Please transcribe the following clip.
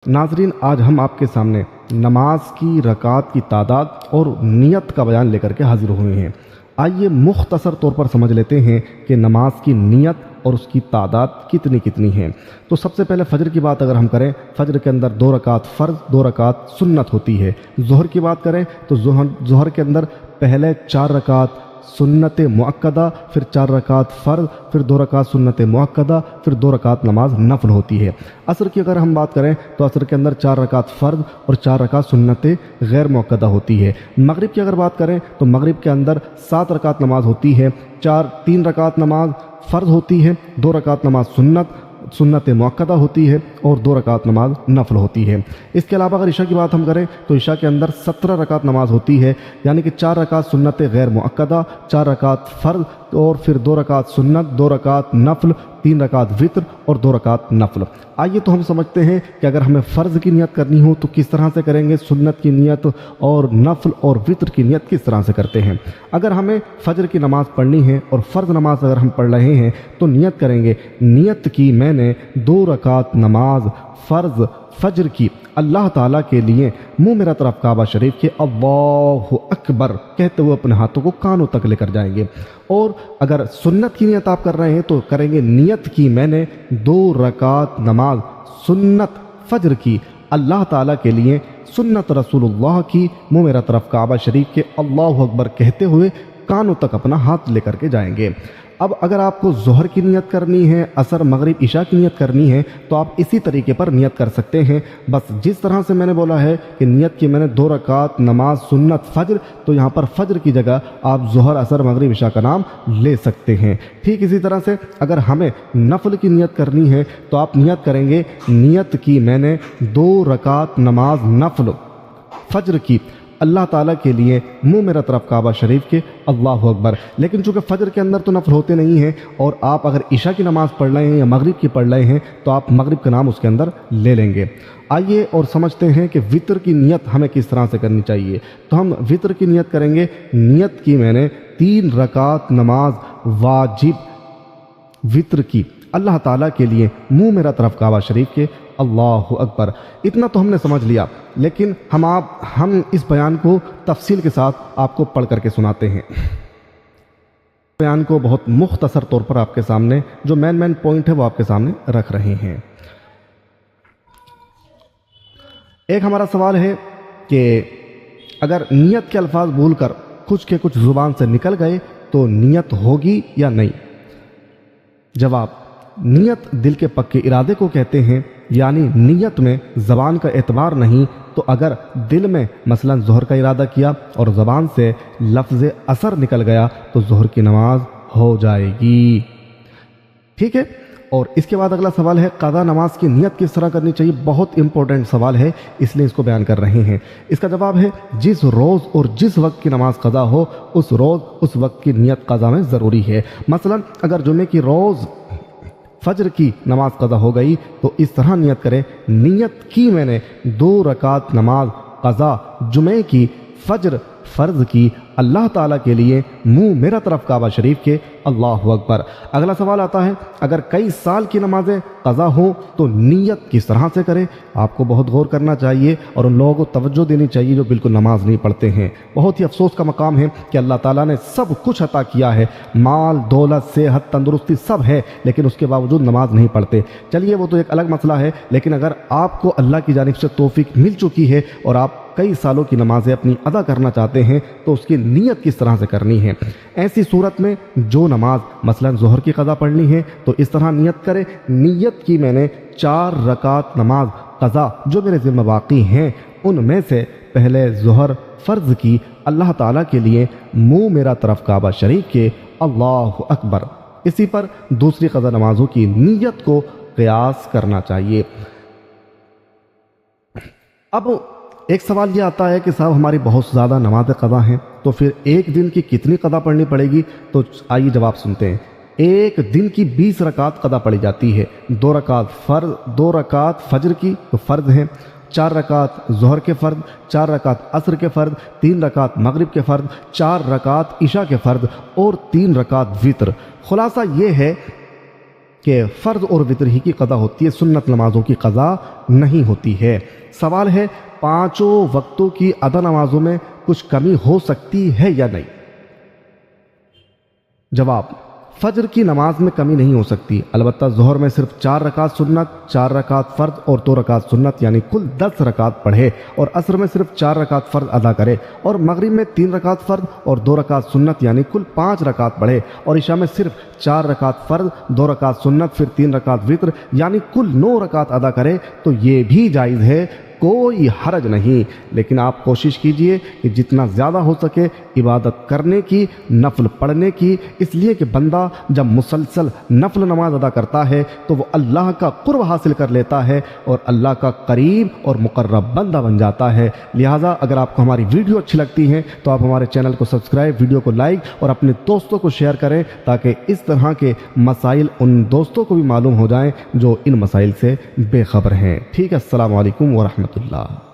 ناظرین، آج ہم آپ کے سامنے نماز کی رکعات کی تعداد اور نیت کا بیان لے کر کے حاضر ہوئے ہیں۔ آئیے مختصر طور پر سمجھ لیتے ہیں کہ نماز کی نیت اور اس کی تعداد کتنی ہے۔ تو سب سے پہلے فجر کی بات اگر ہم کریں، فجر کے اندر 2 رکعت فرض، 2 رکعت سنت ہوتی ہے۔ ظہر کی بات کریں تو ظہر کے اندر پہلے 4 رکعت سنت مؤکدہ، پھر 4 رکعت فرض، پھر 2 رکعت سنت مؤکدہ، پھر 2 رکعت نماز نفل ہوتی ہے۔ عصر کی اگر ہم بات کریں تو عصر کے اندر 4 رکعت فرض اور 4 رکعت سنت غیر مؤکدہ ہوتی ہے۔ مغرب کی اگر بات کریں تو مغرب کے اندر 7 رکعت نماز ہوتی ہے، 3 رکعت نماز فرض ہوتی ہے، 2 رکعت نماز سنت مؤکدہ ہوتی ہے اور 2 رکعت نماز نفل ہوتی ہے۔ اس کے علاوہ اگر عشاء کی بات ہم کریں تو عشاء کے اندر 17 رکعت نماز ہوتی ہے، یعنی کہ 4 رکعت سنت غیر مؤکدہ، 4 رکعت فرض اور پھر 2 رکعت سنت، 2 رکعت نفل، 3 رکعت وتر اور 2 رکعت نفل۔ آئیے تو ہم سمجھتے ہیں کہ اگر ہمیں فرض کی نیت کرنی ہو تو کس طرح سے کریں گے، سنت کی نیت اور نفل اور وتر کی نیت کس طرح سے کرتے ہیں۔ اگر ہمیں فجر کی نماز پڑھنی ہے اور فرض نماز اگر ہم پڑھ رہے ہیں تو نیت کریں گے، نیت کی میں نے 2 رکعت نماز فرض فجر کی اللہ تعالیٰ کے لیے منہ میرا طرف کعبہ شریف کے اللہ اکبر کہتے ہوئے اپنے ہاتھوں کو کانوں تک لے کر جائیں گے۔ اور اگر سنت کی نیت آپ کر رہے ہیں تو کریں گے، نیت کی میں نے 2 رکعت نماز سنت فجر کی اللہ تعالیٰ کے لیے، سنت رسول اللہ کی منہ میرا طرف کعبہ شریف کے اللہ اکبر کہتے ہوئے کانوں تک اپنا ہاتھ لے کر کے جائیں گے۔ اب اگر آپ کو ظہر کی نیت کرنی ہے، عصر مغرب عشاء کی نیت کرنی ہے تو آپ اسی طریقے پر نیت کر سکتے ہیں۔ بس جس طرح سے میں نے بولا ہے کہ نیت کی میں نے 2 رکعت نماز سنت فجر، تو یہاں پر فجر کی جگہ آپ ظہر عصر مغرب عشاء کا نام لے سکتے ہیں۔ ٹھیک اسی طرح سے اگر ہمیں نفل کی نیت کرنی ہے تو آپ نیت کریں گے، نیت کی میں نے 2 رکعت نماز نفل فجر کی اللہ تعالیٰ کے لیے منہ میرا طرف کعبہ شریف کے اللہ اکبر۔ لیکن چونکہ فجر کے اندر تو نفل ہوتے نہیں ہیں اور آپ اگر عشاء کی نماز پڑھ رہے ہیں یا مغرب کی پڑھ رہے ہیں تو آپ مغرب کا نام اس کے اندر لے لیں گے۔ آئیے اور سمجھتے ہیں کہ وتر کی نیت ہمیں کس طرح سے کرنی چاہیے۔ تو ہم وتر کی نیت کریں گے، نیت کی میں نے 3 رکعت نماز واجب وتر کی اللہ تعالیٰ کے لیے منہ میرا طرف کعبہ شریف کے اللہ اکبر۔ اتنا تو ہم نے سمجھ لیا، لیکن ہم اس بیان کو تفصیل کے ساتھ آپ کو پڑھ کر کے سناتے ہیں۔ بیان کو بہت مختصر طور پر آپ کے سامنے جو مین پوائنٹ ہے وہ آپ کے سامنے رکھ رہے ہیں۔ ایک ہمارا سوال ہے کہ اگر نیت کے الفاظ بھول کر کچھ زبان سے نکل گئے تو نیت ہوگی یا نہیں؟ جواب، نیت دل کے پکے ارادے کو کہتے ہیں، یعنی نیت میں زبان کا اعتبار نہیں۔ تو اگر دل میں مثلا ظہر کا ارادہ کیا اور زبان سے لفظ عصر نکل گیا تو ظہر کی نماز ہو جائے گی۔ ٹھیک ہے، اور اس کے بعد اگلا سوال ہے، قضا نماز کی نیت کس طرح کرنی چاہیے؟ بہت امپورٹنٹ سوال ہے، اس لیے اس کو بیان کر رہے ہیں۔ اس کا جواب ہے، جس روز اور جس وقت کی نماز قضا ہو اس روز اس وقت کی نیت قضا میں ضروری ہے۔ مثلا اگر جمعے کی روز فجر کی نماز قضا ہو گئی تو اس طرح نیت کرے، نیت کی میں نے 2 رکعت نماز قضا جمعے کی فجر فرض کی اللہ تعالیٰ کے لیے منہ میرا طرف کعبہ شریف کے اللہ اکبر۔ اگلا سوال آتا ہے، اگر کئی سال کی نمازیں قضا ہوں تو نیت کس طرح سے کرے؟ آپ کو بہت غور کرنا چاہیے اور ان لوگوں کو توجہ دینی چاہیے جو بالکل نماز نہیں پڑھتے ہیں۔ بہت ہی افسوس کا مقام ہے کہ اللہ تعالیٰ نے سب کچھ عطا کیا ہے، مال دولت صحت تندرستی سب ہے، لیکن اس کے باوجود نماز نہیں پڑھتے۔ چلیے وہ تو ایک الگ مسئلہ ہے، لیکن اگر آپ کو اللہ کی جانب سے توفیق مل چکی ہے اور آپ کئی سالوں کی نمازیں اپنی ادا کرنا چاہتے ہیں تو اس کی نیت کس طرح سے کرنی ہے؟ ایسی صورت میں جو نماز مثلا ظہر کی قضا پڑھنی ہے تو اس طرح نیت کرے، نیت کی میں نے 4 رکعت نماز قضا جو میرے ذمہ باقی ہیں ان میں سے پہلے ظہر فرض کی اللہ تعالیٰ کے لیے منہ میرا طرف کعبہ شریف کے اللہ اکبر۔ اسی پر دوسری قضا نمازوں کی نیت کو قیاس کرنا چاہیے۔ اب ایک سوال یہ آتا ہے کہ صاحب ہماری بہت زیادہ نماز قضا ہیں تو پھر ایک دن کی کتنی قضا پڑھنی پڑے گی؟ تو آئیے جواب سنتے ہیں۔ ایک دن کی 20 رکعت قضا پڑھی جاتی ہے، 2 رکعت فجر کی تو فرض ہیں، 4 رکعت ظہر کے فرض، 4 رکعت عصر کے فرض، 3 رکعت مغرب کے فرض، 4 رکعت عشاء کے فرض اور 3 رکعت وتر۔ خلاصہ یہ ہے کہ فرض اور وتر ہی کی قضا ہوتی ہے، سنت نمازوں کی قضا نہیں ہوتی ہے۔ سوال ہے پانچوں وقتوں کی ادا نمازوں میں کچھ کمی ہو سکتی ہے یا نہیں؟ جواب، فجر کی نماز میں کمی نہیں ہو سکتی، البتہ ظہر میں صرف 4 رکعت سنت، 4 رکعت فرض اور 2 رکعت سنت یعنی کل 10 رکعت پڑھے، اور عصر میں صرف 4 رکعت فرض ادا کرے، اور مغرب میں 3 رکعت فرض اور 2 رکعت سنت یعنی کل 5 رکعت پڑھے، اور عشاء میں صرف 4 رکعت فرض، 2 رکعت سنت پھر 3 رکعت وتر یعنی کل 9 رکعت ادا کرے تو یہ بھی جائز ہے، کوئی حرج نہیں۔ لیکن آپ کوشش کیجئے کہ جتنا زیادہ ہو سکے عبادت کرنے کی، نفل پڑھنے کی، اس لیے کہ بندہ جب مسلسل نفل نماز ادا کرتا ہے تو وہ اللہ کا قرب حاصل کر لیتا ہے اور اللہ کا قریب اور مقرب بندہ بن جاتا ہے۔ لہٰذا اگر آپ کو ہماری ویڈیو اچھی لگتی ہے تو آپ ہمارے چینل کو سبسکرائب، ویڈیو کو لائک اور اپنے دوستوں کو شیئر کریں تاکہ اس طرح کے مسائل ان دوستوں کو بھی معلوم ہو جائیں جو ان مسائل سے بے خبر ہیں۔ ٹھیک ہے، السلام علیکم ورحمۃ اللہ۔